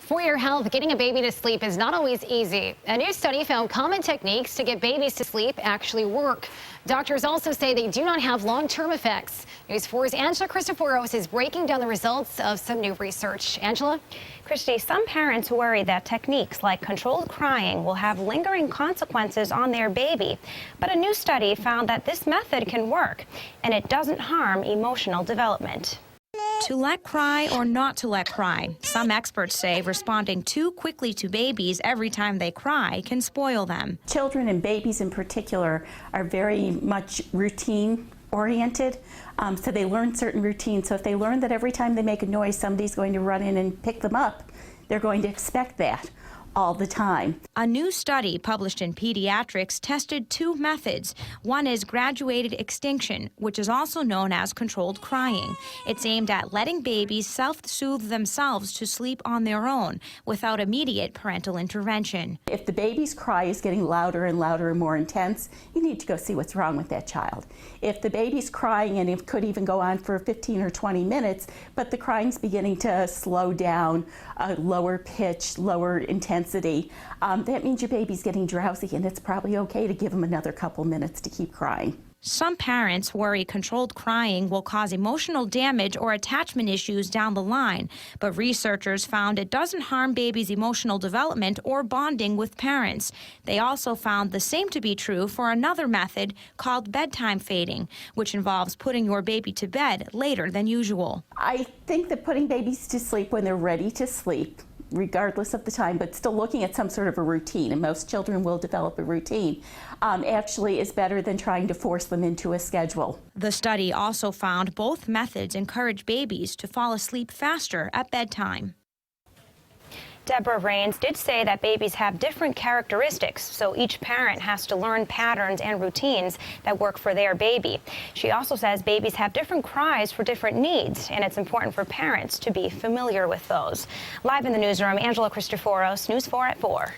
For your health, getting a baby to sleep is not always easy. A new study found common techniques to get babies to sleep actually work. Doctors also say they do not have long-term effects. News 4's Angela Cristoforos is breaking down the results of some new research. Angela? Christy, some parents worry that techniques like controlled crying will have lingering consequences on their baby. But a new study found that this method can work, and it doesn't harm emotional development. To let cry or not to let cry. Some experts say responding too quickly to babies every time they cry can spoil them. Children and babies in particular are very much routine oriented, so they learn certain routines. So if they learn that every time they make a noise, somebody's going to run in and pick them up, they're going to expect that all the time. A new study published in Pediatrics tested two methods. One is graduated extinction, which is also known as controlled crying. It's aimed at letting babies self-soothe themselves to sleep on their own without immediate parental intervention. If the baby's cry is getting louder and louder and more intense, you need to go see what's wrong with that child. If the baby's crying, and it could even go on for 15 or 20 minutes, but the crying's beginning to slow down, lower pitch, lower intensity, that means your baby's getting drowsy, and it's probably okay to give them another couple minutes to keep crying. Some parents worry controlled crying will cause emotional damage or attachment issues down the line, but researchers found it doesn't harm babies' emotional development or bonding with parents. They also found the same to be true for another method called bedtime fading, which involves putting your baby to bed later than usual. I think that putting babies to sleep when they're ready to sleep, regardless of the time, but still looking at some sort of a routine, and most children will develop a routine, actually is better than trying to force them into a schedule. The study also found both methods encourage babies to fall asleep faster at bedtime. Deborah Rains did say that babies have different characteristics, so each parent has to learn patterns and routines that work for their baby. She also says babies have different cries for different needs, and it's important for parents to be familiar with those. Live in the newsroom, Angela Cristoforos, News 4 at 4.